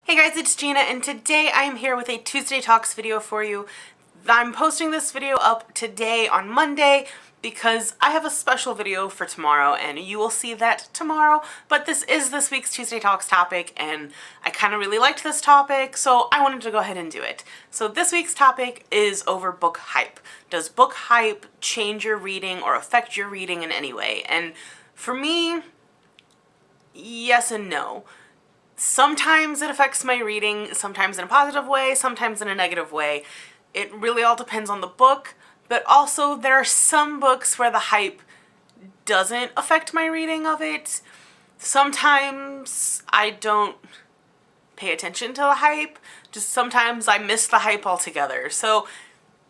Hey guys, it's Gina, and today I'm here with a Tuesday Talks video for you. I'm posting this video up today on Monday because I have a special video for tomorrow, and you will see that tomorrow, but this is this week's Tuesday Talks topic, and I kind of really liked this topic, so I wanted to go ahead and do it. So this week's topic is over book hype. Does book hype change your reading or affect your reading in any way? And for me, yes and no. Sometimes it affects my reading, sometimes in a positive way, sometimes in a negative way. It really all depends on the book, but also there are some books where the hype doesn't affect my reading of it. Sometimes I don't pay attention to the hype, just sometimes I miss the hype altogether. So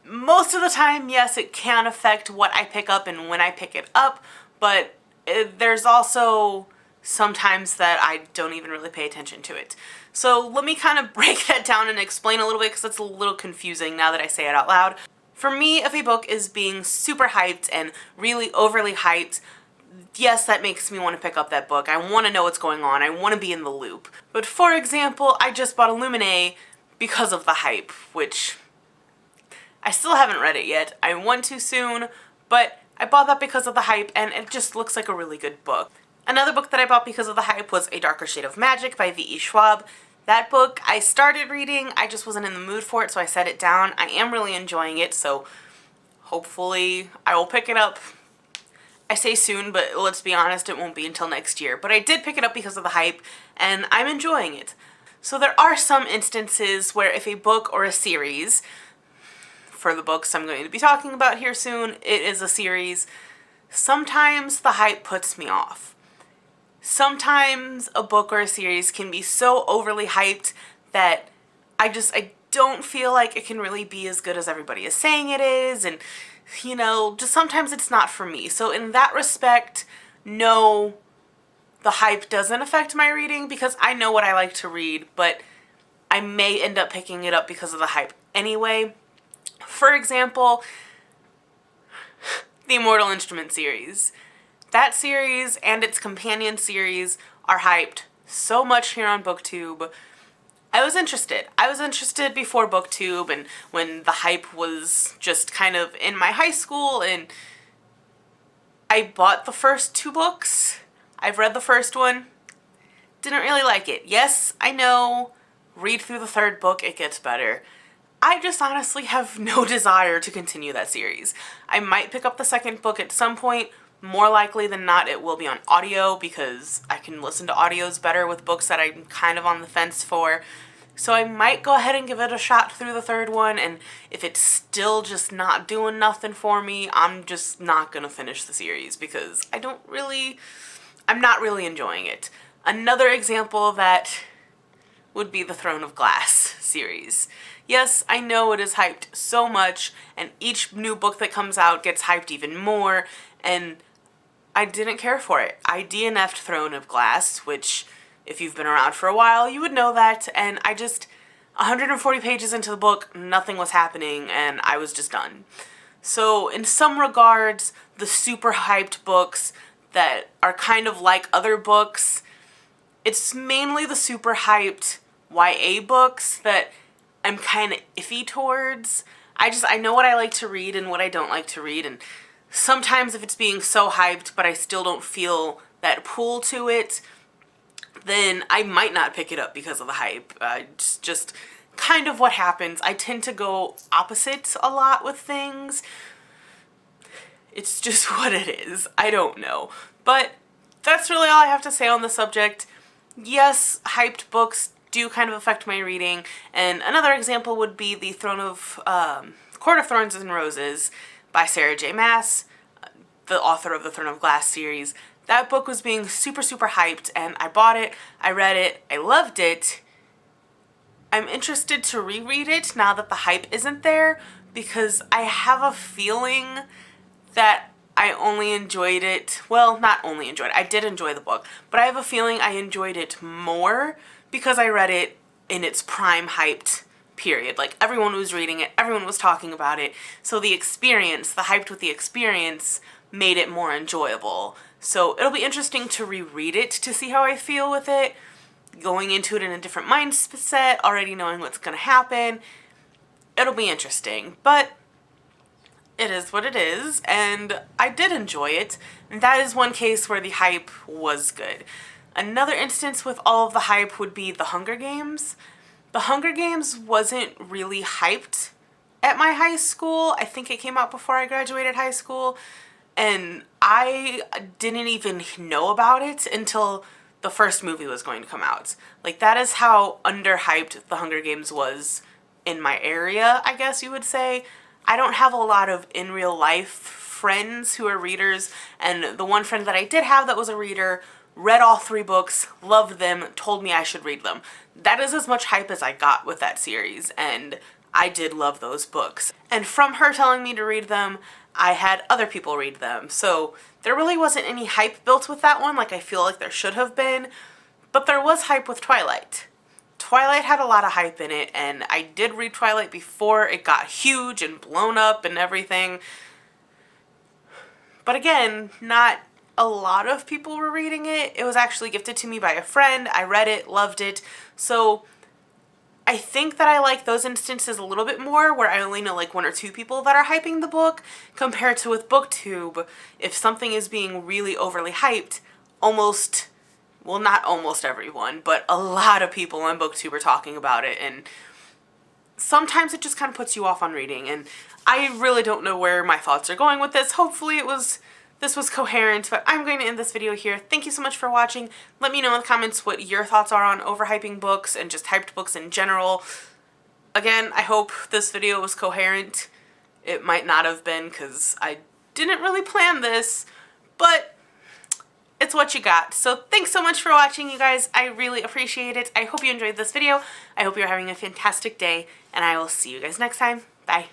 most of the time, yes, it can affect what I pick up and when I pick it up, but there's also sometimes that I don't even really pay attention to it. So let me kind of break that down and explain a little bit because it's a little confusing now that I say it out loud. For me, if a book is being super hyped and really overly hyped, yes, that makes me want to pick up that book. I want to know what's going on. I want to be in the loop. But for example, I just bought Illuminae because of the hype, which I still haven't read it yet. I want to soon, but I bought that because of the hype and it just looks like a really good book. Another book that I bought because of the hype was A Darker Shade of Magic by V.E. Schwab. That book I started reading, I just wasn't in the mood for it, so I set it down. I am really enjoying it, so hopefully I will pick it up. I say soon, but let's be honest, it won't be until next year. But I did pick it up because of the hype, and I'm enjoying it. So there are some instances where if a book or a series, for the books I'm going to be talking about here soon, it is a series, sometimes the hype puts me off. Sometimes a book or a series can be so overly hyped that I don't feel like it can really be as good as everybody is saying it is, and you know, just sometimes it's not for me. So in that respect, no, the hype doesn't affect my reading because I know what I like to read, but I may end up picking it up because of the hype anyway. For example, the Immortal Instrument series. That series and its companion series are hyped so much here on BookTube. I was interested. I was interested before BookTube and when the hype was just kind of in my high school, and I bought the first two books. I've read the first one. Didn't really like it. Yes, I know. Read through the third book, it gets better. I just honestly have no desire to continue that series. I might pick up the second book at some point. More likely than not, it will be on audio because I can listen to audios better with books that I'm kind of on the fence for. So I might go ahead and give it a shot through the third one, and if it's still just not doing nothing for me, I'm just not gonna finish the series because I'm not really enjoying it. Another example of that would be the Throne of Glass series. Yes, I know it is hyped so much, and each new book that comes out gets hyped even more, and I didn't care for it. I DNF'd Throne of Glass, which, if you've been around for a while, you would know that, and 140 pages into the book, nothing was happening, and I was just done. So, in some regards, the super hyped books that are kind of like other books, it's mainly the super hyped YA books that I'm kind of iffy towards. I know what I like to read and what I don't like to read, and sometimes if it's being so hyped but I still don't feel that pull to it, then I might not pick it up because of the hype. It's just kind of what happens. I tend to go opposite a lot with things. It's just what it is. I don't know. But that's really all I have to say on the subject. Yes, hyped books do kind of affect my reading, and another example would be the Court of Thorns and Roses by Sarah J. Maas, the author of the Throne of Glass series. That book was being super, super hyped, and I bought it, I read it, I loved it. I'm interested to reread it now that the hype isn't there, because I have a feeling that I only enjoyed it, well, not only enjoyed it, I did enjoy the book, but I have a feeling I enjoyed it more because I read it in its prime hyped period. Like, everyone was reading it, everyone was talking about it, so the experience, the hyped with the experience, made it more enjoyable. So it'll be interesting to reread it to see how I feel with it. going into it in a different mindset, already knowing what's going to happen. It'll be interesting, but it is what it is, and I did enjoy it, and that is one case where the hype was good. Another instance with all of the hype would be The Hunger Games. The Hunger Games wasn't really hyped at my high school. I think it came out before I graduated high school, and I didn't even know about it until the first movie was going to come out. Like, that is how underhyped The Hunger Games was in my area, I guess you would say. I don't have a lot of in real life friends who are readers, and the one friend that I did have that was a reader read all 3 books, loved them, told me I should read them. That is as much hype as I got with that series, and I did love those books. And from her telling me to read them, I had other people read them. So there really wasn't any hype built with that one like I feel like there should have been, but there was hype with Twilight. Twilight had a lot of hype in it, and I did read Twilight before it got huge and blown up and everything. But again, not a lot of people were reading it. It was actually gifted to me by a friend. I read it, loved it. So I think that I like those instances a little bit more where I only know like 1 or 2 people that are hyping the book, compared to with BookTube. If something is being really overly hyped, not almost everyone, but a lot of people on BookTube are talking about it, and sometimes it just kind of puts you off on reading, and I really don't know where my thoughts are going with this. Hopefully this was coherent, but I'm going to end this video here. Thank you so much for watching. Let me know in the comments what your thoughts are on overhyping books and just hyped books in general. Again, I hope this video was coherent. It might not have been because I didn't really plan this, but it's what you got. So thanks so much for watching, you guys. I really appreciate it. I hope you enjoyed this video. I hope you're having a fantastic day, and I will see you guys next time. Bye.